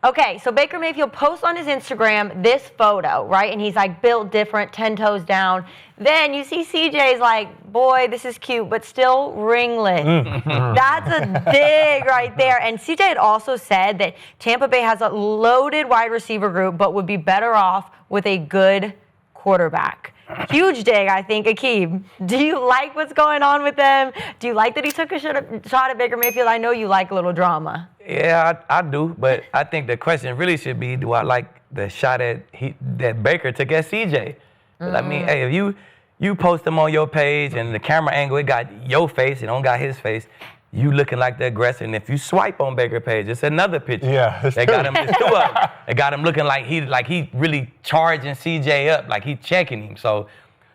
Okay, so Baker Mayfield posts on his Instagram this photo, right? And he's like built different, 10 toes down. Then you see CJ's like, boy, this is cute, but still ringless. That's a dig right there. And CJ had also said that Tampa Bay has a loaded wide receiver group, but would be better off with a good quarterback. Huge dig, I think. Aqib, do you like what's going on with them? Do you like that he took a shot at Baker Mayfield? I know you like a little drama. Yeah, I do, but I think the question really should be, do I like the shot that Baker took at CJ? I mean, hey, if you post them on your page and the camera angle, it got your face, it don't got his face, you looking like the aggressor. And if you swipe on Baker page, it's another picture. Yeah, it's they got him, it's two of them. They got him looking like he really charging CJ up, like he checking him. So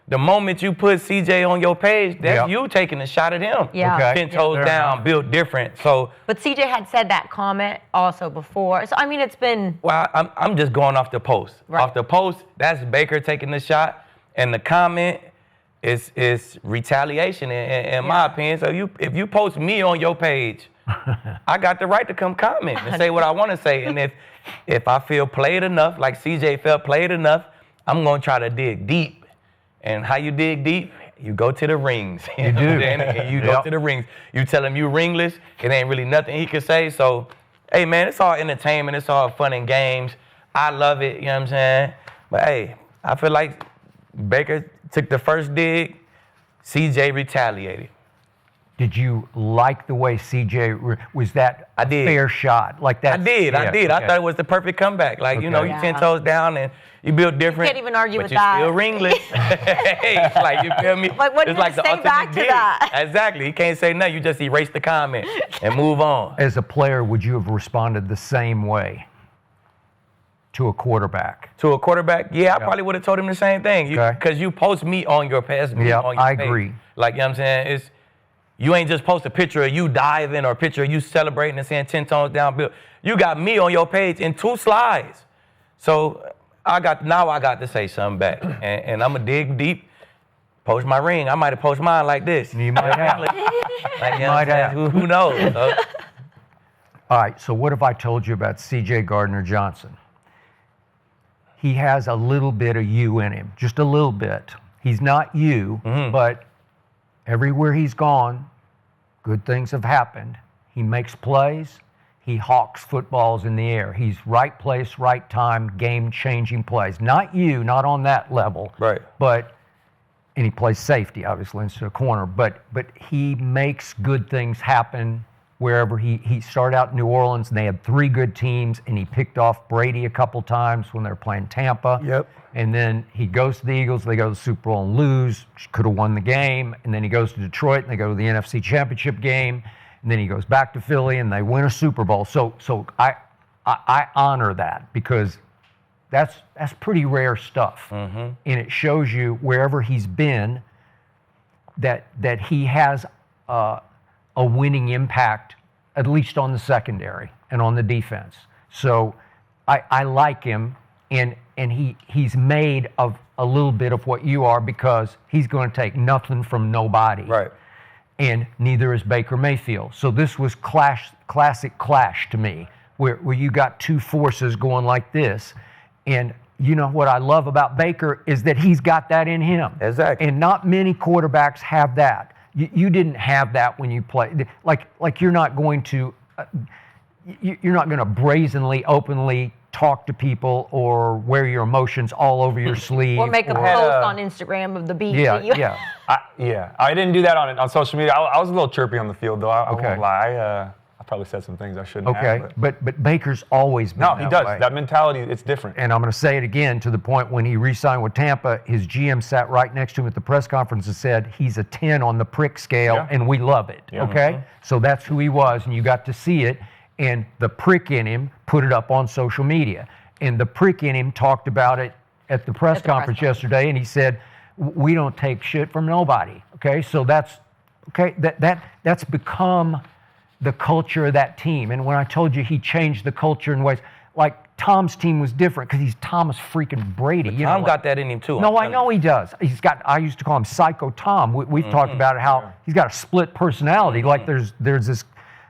the moment you put CJ on your page, that's you taking a shot at him. Yeah. Okay. 10 toes down, built different. So, but CJ had said that comment also before. So I mean, it's been. Well, I'm just going off the post. Right. Off the post, that's Baker taking the shot, and the comment is retaliation in my opinion. So if you post me on your page, I got the right to come comment and say what I want to say. And if I feel played enough, like CJ felt played enough, I'm gonna try to dig deep. And how you dig deep? You go to the rings. You do. And you go to the rings. You tell him you ringless, it ain't really nothing he can say. So, hey man, it's all entertainment, it's all fun and games. I love it, you know what I'm saying? But hey, I feel like Baker took the first dig, CJ retaliated. Did you like the way CJ was that I did. fair shot? Like that? I did. Okay. I thought it was the perfect comeback. Like, you know, you 10 toes down and you build different. You can't even argue but with you that. still ringless. Hey, like, you feel me? Like, what do it's you like the say back ultimate to dig. that? Exactly. You can't say nothing. You just erase the comment and move on. As a player, would you have responded the same way to a quarterback? To a quarterback, yeah, I probably would have told him the same thing. Because you post me on your page. Yeah, I page. agree. Like, you know what I'm saying? You ain't just post a picture of you diving or a picture of you celebrating and saying 10 tones down, Bill. You got me on your page in 2 slides. So I got to say something back. And I'm going to dig deep, post my ring. I might have posted mine like this. You might have. Like, you know what I'm saying? Who knows? All right, so what have I told you about CJ Gardner-Johnson? He has a little bit of you in him, just a little bit. He's not you, but everywhere he's gone, good things have happened. He makes plays. He hawks footballs in the air. He's right place, right time, game-changing plays. Not you, not on that level. Right. And he plays safety, obviously, instead of corner. But he makes good things happen wherever he started out in New Orleans, and they had 3 good teams, and he picked off Brady a couple times when they were playing Tampa. Yep. And then he goes to the Eagles, they go to the Super Bowl and lose, could have won the game. And then he goes to Detroit, and they go to the NFC Championship game. And then he goes back to Philly, and they win a Super Bowl. So I honor that, because that's pretty rare stuff. And it shows you wherever he's been that he has a winning impact, at least on the secondary and on the defense. So I like him, and he's made of a little bit of what you are, because he's going to take nothing from nobody. Right. And neither is Baker Mayfield. So this was classic clash to me, where you got 2 forces going like this. And you know what I love about Baker is that he's got that in him. Exactly. And not many quarterbacks have that. You didn't have that when you played. Like you're not going to brazenly, openly talk to people or wear your emotions all over your sleeve. Or make a post on Instagram of the beat. I didn't do that on social media. I was a little chirpy on the field, though. I won't lie. I probably said some things I shouldn't have. Okay, but Baker's always been No, he does. way. That mentality, it's different. And I'm going to say it again, to the point when he re-signed with Tampa, his GM sat right next to him at the press conference and said he's a 10 on the prick scale, and we love it, okay? So that's who he was, and you got to see it, and the prick in him put it up on social media. And the prick in him talked about it at the press conference yesterday, and he said, we don't take shit from nobody, okay? So that's become the culture of that team. And when I told you he changed the culture in ways, like Tom's team was different because he's Thomas freaking Brady. But Tom got that in him too. No, I know he does. I used to call him Psycho Tom. We've talked about it, how he's got a split personality. Like there's this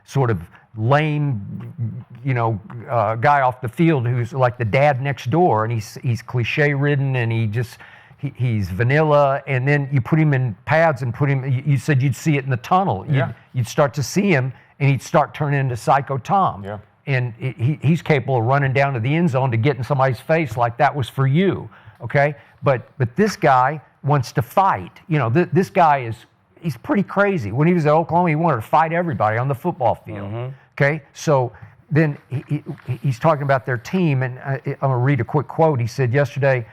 sort of lame, guy off the field who's like the dad next door, and he's cliche ridden, and he's vanilla, and then you put him in pads and put him. You said you'd see it in the tunnel. You'd start to see him, and he'd start turning into Psycho Tom. Yeah. And he's capable of running down to the end zone to get in somebody's face like that was for you, okay? But this guy wants to fight. This guy he's pretty crazy. When he was at Oklahoma, he wanted to fight everybody on the football field, okay? So then he's talking about their team, and I'm going to read a quick quote. He said yesterday,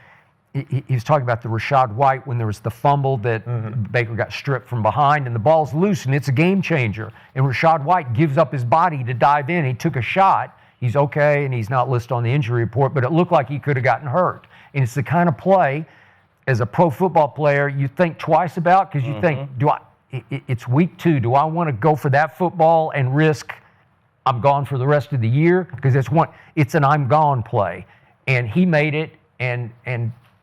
he was talking about the Rachaad White when there was the fumble that Baker got stripped from behind, and the ball's loose, and it's a game changer. And Rachaad White gives up his body to dive in. He took a shot. He's okay, and he's not listed on the injury report, but it looked like he could have gotten hurt. And it's the kind of play, as a pro football player, you think twice about, because you think, it's week 2. Do I want to go for that football and risk I'm gone for the rest of the year? Because it's an I'm gone play. And he made it and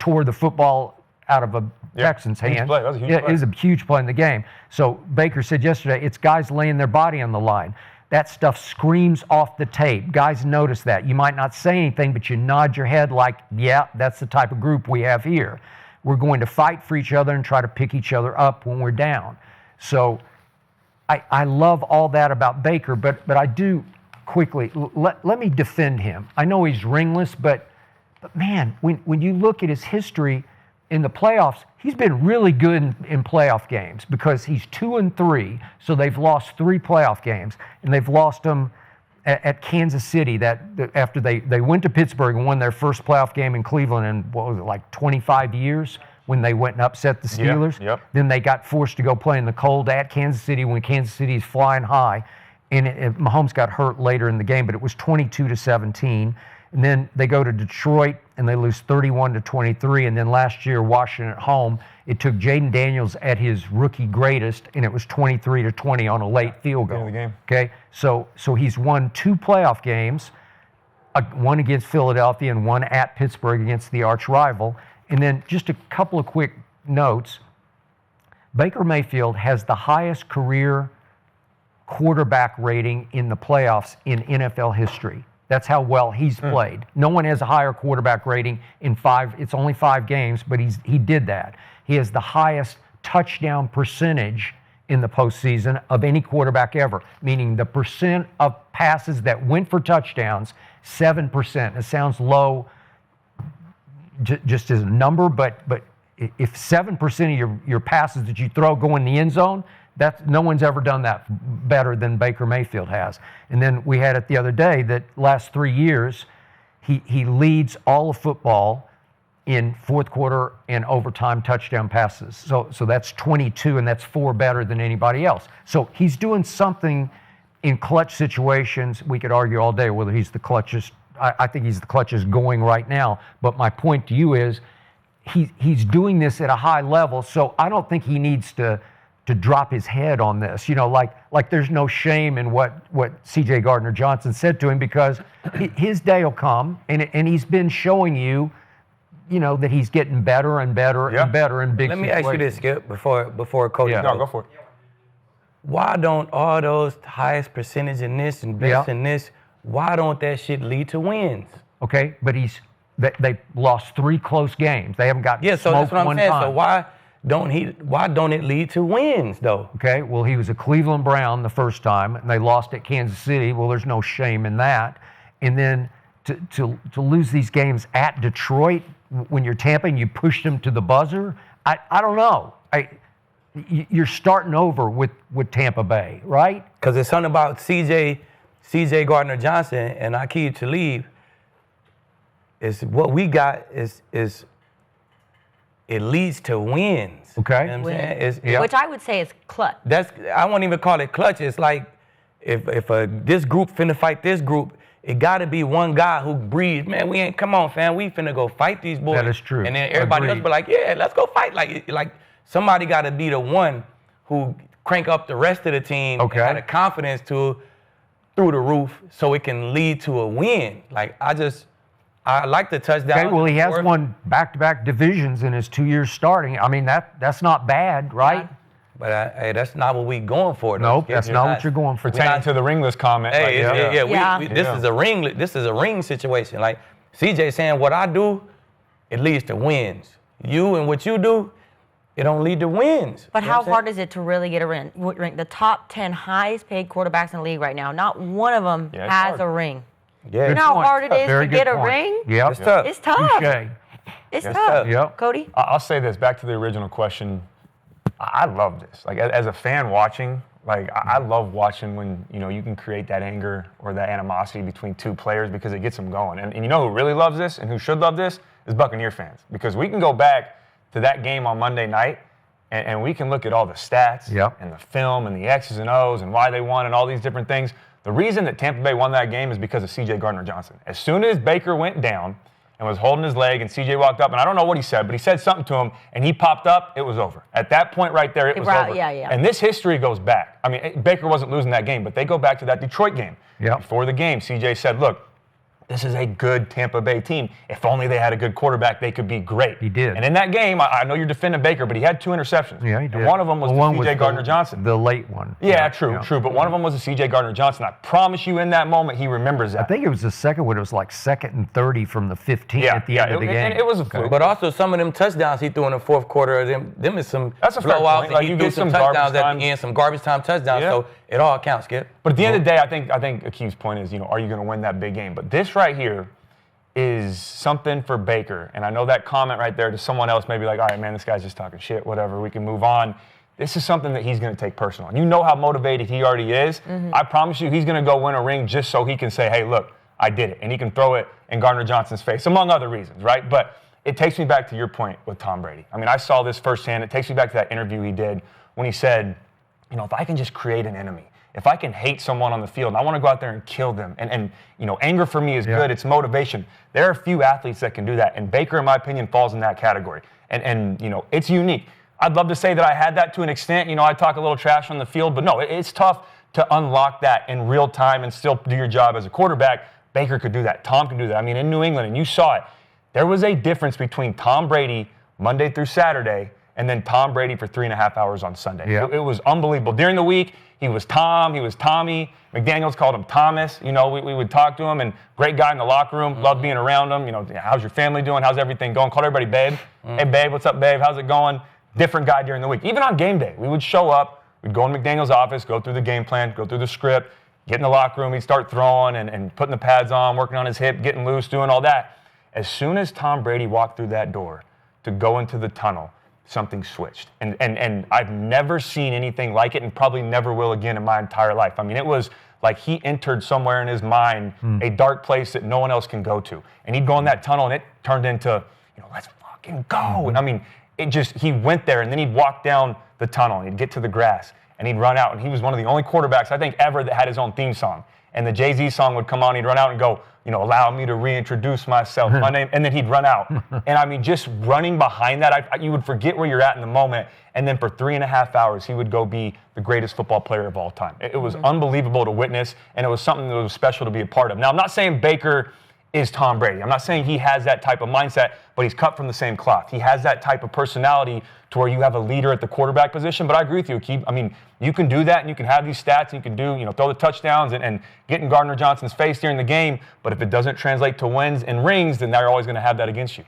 tore the football out of a Texans' hand. Play. That was a huge play. It was a huge play in the game. So Baker said yesterday, it's guys laying their body on the line. That stuff screams off the tape. Guys notice that. You might not say anything, but you nod your head like, yeah, that's the type of group we have here. We're going to fight for each other and try to pick each other up when we're down. So I love all that about Baker, but I do quickly, let me defend him. I know he's ringless, but man, when you look at his history in the playoffs, he's been really good in playoff games because he's 2-3, so they've lost 3 playoff games, and they've lost them at Kansas City after they went to Pittsburgh and won their first playoff game in Cleveland in, what was it, like 25 years when they went and upset the Steelers. Yep. Then they got forced to go play in the cold at Kansas City when Kansas City's flying high, and Mahomes got hurt later in the game, but it was 22-17. And then they go to Detroit and they lose 31-23. And then last year, Washington at home, it took Jaden Daniels at his rookie greatest, and it was 23-20 on a late field goal. End of the game. Okay, so he's won 2 playoff games, one against Philadelphia and one at Pittsburgh against the arch rival. And then just a couple of quick notes. Baker Mayfield has the highest career quarterback rating in the playoffs in NFL history. That's how well he's played. No one has a higher quarterback rating in 5. It's only 5 games, but he did that. He has the highest touchdown percentage in the postseason of any quarterback ever, meaning the percent of passes that went for touchdowns, 7%. It sounds low just as a number, but if 7% of your passes that you throw go in the end zone, no one's ever done that better than Baker Mayfield has. And then we had it the other day that last 3 years, he leads all of football in fourth quarter and overtime touchdown passes. So that's 22, and that's 4 better than anybody else. So he's doing something in clutch situations. We could argue all day whether he's the clutchest. I think he's the clutchest going right now. But my point to you is he's doing this at a high level, so I don't think he needs to drop his head on this, like there's no shame in what CJ Gardner-Johnson said to him, because his day will come, and he's been showing you, that he's getting better and better and better in big situations. Let me ask you this, Skip, before Cody goes. No, go for it. Why don't all those highest percentage in this and this and this, why don't that shit lead to wins? Okay, but they lost 3 close games. They haven't got so that's what I'm saying. time. So why don't it lead to wins, though? Okay, well, he was a Cleveland Brown the first time, and they lost at Kansas City. Well, there's no shame in that. And then to lose these games at Detroit when you're Tampa and you push them to the buzzer, I don't know. You're starting over with Tampa Bay, right? Because it's something about CJ Gardner-Johnson and Aqib Talib. Is what we got is it leads to wins. Okay. You know what I'm saying? Which I would say is clutch. I won't even call it clutch. It's like if this group finna fight this group, it gotta be one guy who breathes. Man, come on, fam. We finna go fight these boys. That is true. And then everybody else be like, yeah, let's go fight. Like somebody gotta be the one who crank up the rest of the team and have the confidence through the roof so it can lead to a win. I like the touchdown. Okay, well, he has won back-to-back divisions in his 2 years starting. I mean, that's not bad, right? But hey, that's not what we going for. Though. Nope, that's not what you're going for. Pertaining to the ringless comment. Hey, this Yeah. is a ring. This is a ring situation. Like CJ saying, what I do, it leads to wins. You and what you do, it don't lead to wins. But You know how what I'm hard is it to really get a ring? The top 10 highest paid quarterbacks in the league right now, not one of them Yeah, it's has hard. a ring. Yeah, You know how hard it is Very to good get a point. ring? Yep. it's tough. It's tough. Touche. It's Yes, tough. sir. Yep. Cody? I'll say this, back to the original question. I love this. Like, as a fan watching, like, I love watching when, you can create that anger or that animosity between two players because it gets them going. And you know who really loves this and who should love this is Buccaneer fans. Because we can go back to that game on Monday night and we can look at all the stats and the film and the X's and O's and why they won and all these different things. The reason that Tampa Bay won that game is because of CJ Gardner-Johnson. As soon as Baker went down and was holding his leg and CJ walked up, and I don't know what he said, but he said something to him, and he popped up, it was over. At that point right there, it was over. Yeah. And this history goes back. I mean, Baker wasn't losing that game, but they go back to that Detroit game. Yep. Before the game, CJ said, look, this is a good Tampa Bay team. If only they had a good quarterback, they could be great. He did. And in that game, I know you're defending Baker, but he had 2 interceptions. Yeah, he did. And one of them was CJ Gardner-Johnson. The late one. Yeah, true. But one of them was a CJ Gardner-Johnson. I promise you in that moment, he remembers that. I think it was the second one. It was like 2nd and 30 from the 15 at the end of the game. And it was a fluke. But also some of them touchdowns he threw in the fourth quarter, them is some That's a fair blowouts. point. Like, and he you threw get some some garbage touchdowns at time. the end, some garbage time touchdowns. Yeah. So it all counts, Skip. But at the end of the day, I think Aqib's point is, are you going to win that big game? But this right here is something for Baker. And I know that comment right there to someone else may be like, all right, man, this guy's just talking shit, whatever, we can move on. This is something that he's going to take personal. And you know how motivated he already is. Mm-hmm. I promise you he's going to go win a ring just so he can say, hey, look, I did it. And he can throw it in Gardner-Johnson's face, among other reasons, right? But it takes me back to your point with Tom Brady. I mean, I saw this firsthand. It takes me back to that interview he did when he said, if I can just create an enemy, if I can hate someone on the field, and I want to go out there and kill them, and anger for me is good, it's motivation. There are a few athletes that can do that, and Baker, in my opinion, falls in that category. And it's unique. I'd love to say that I had that to an extent. I talk a little trash on the field, but no, it's tough to unlock that in real time and still do your job as a quarterback. Baker could do that. Tom can do that. I mean, in New England, and you saw it, there was a difference between Tom Brady Monday through Saturday and then Tom Brady for 3.5 hours on Sunday. Yeah. It was unbelievable. During the week, he was Tom, he was Tommy. McDaniels called him Thomas. We would talk to him, and great guy in the locker room, loved being around him. How's your family doing? How's everything going? Called everybody babe. Hey, babe, what's up, babe? How's it going? Different guy during the week. Even on game day, we would show up, we'd go in McDaniels' office, go through the game plan, go through the script, get in the locker room, he'd start throwing and putting the pads on, working on his hip, getting loose, doing all that. As soon as Tom Brady walked through that door to go into the tunnel, something switched. And I've never seen anything like it and probably never will again in my entire life. I mean, it was like he entered somewhere in his mind a dark place that no one else can go to. And he'd go in that tunnel and it turned into, let's fucking go. And I mean, he went there and then he'd walk down the tunnel and he'd get to the grass and he'd run out. And he was one of the only quarterbacks, I think, ever that had his own theme song. And the Jay-Z song would come on, he'd run out and go, allow me to reintroduce myself, my name, and then he'd run out. And I mean, just running behind that, you would forget where you're at in the moment. And then for 3.5 hours, he would go be the greatest football player of all time. It was unbelievable to witness, and it was something that was special to be a part of. Now, I'm not saying Baker is Tom Brady. I'm not saying he has that type of mindset, but he's cut from the same cloth. He has that type of personality to where you have a leader at the quarterback position. But I agree with you, Aqib. I mean, you can do that, and you can have these stats, and you can do, throw the touchdowns and get in Gardner-Johnson's face during the game. But if it doesn't translate to wins and rings, then they're always going to have that against you.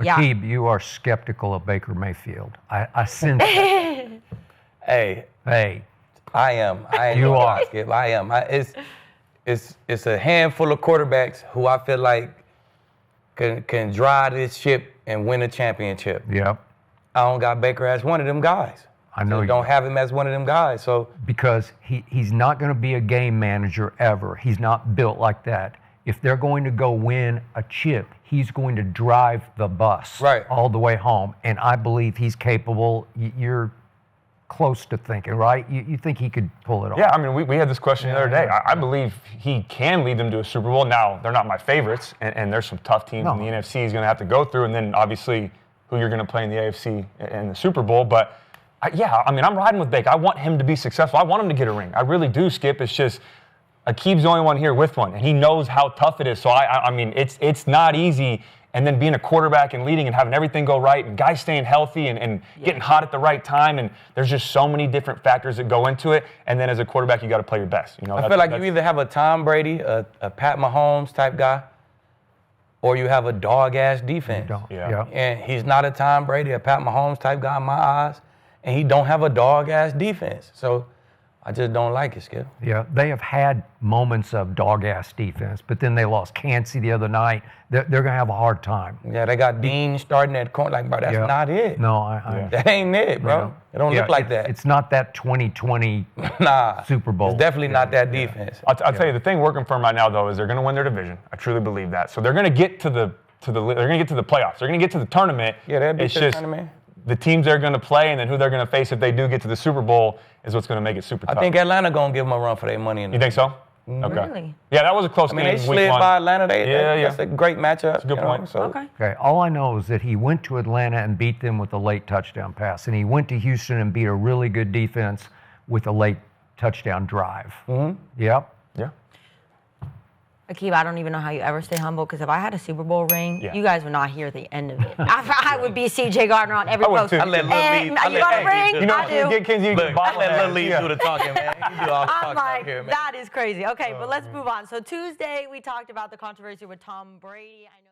Yeah. Aqib, you are skeptical of Baker Mayfield. I sense that. Hey, I am. I ain't You gonna are. lie, Skip. I am. It's a handful of quarterbacks who I feel like can drive this ship and win a championship. Yep. I don't got Baker as one of them guys. I know Just you don't have him as one of them guys. So because he's not going to be a game manager ever. He's not built like that. If they're going to go win a chip, he's going to drive the bus Right. all the way home. And I believe he's capable. You're close to thinking, right? You think he could pull it off? Yeah, I mean, we had this question the other day. I believe he can lead them to a Super Bowl. Now, they're not my favorites, and there's some tough teams in the NFC he's going to have to go through, and then obviously who you're going to play in the AFC in the Super Bowl. But, I'm riding with Baker. I want him to be successful. I want him to get a ring. I really do, Skip. It's just Aqib's the only one here with one, and he knows how tough it is. So, I mean, it's not easy and then being a quarterback and leading and having everything go right and guys staying healthy and getting hot at the right time. And there's just so many different factors that go into it. And then as a quarterback, you got to play your best. You know, I feel like you either have a Tom Brady, a Pat Mahomes type guy, or you have a dog-ass defense. Yeah. And he's not a Tom Brady, a Pat Mahomes type guy in my eyes, and he don't have a dog-ass defense. So I just don't like it, Skip. Yeah, they have had moments of dog-ass defense, but then they lost Cansey the other night. They're going to have a hard time. Yeah, they got Dean starting at corner. Like, bro, that's not it. No, That ain't it, bro. Yeah. It don't look like that. It's not that 2020 Super Bowl. It's definitely not that defense. I'll tell you, the thing working for them right now, though, is they're going to win their division. I truly believe that. So they're going to get to the playoffs. They're going to get to the tournament. Yeah, they'll beat it's the just tournament. The teams they're going to play and then who they're going to face if they do get to the Super Bowl is what's going to make it super tough. I think Atlanta going to give them a run for their money. You think so? Mm-hmm. Okay. Really? Yeah, that was a close I game. mean, they week slid one. by Atlanta. That's Yeah. a great matchup. That's a good point. So. Okay. Okay, all I know is that he went to Atlanta and beat them with a late touchdown pass, and he went to Houston and beat a really good defense with a late touchdown drive. Mm-hmm. Yep. Yeah. Aqib, I don't even know how you ever stay humble, because if I had a Super Bowl ring, Yeah. you guys would not hear the end of it. I would be CJ Gardner on every I would post. too. I let Lil And Lee- I you let- got a hey, ring? You know, I do. get Kinsey, you Look, get I let Lil Lee yeah. do the talking, man. You do all the I'm talking out like, here, man. that is crazy. Okay, but let's move on. So Tuesday, we talked about the controversy with Tom Brady. I know.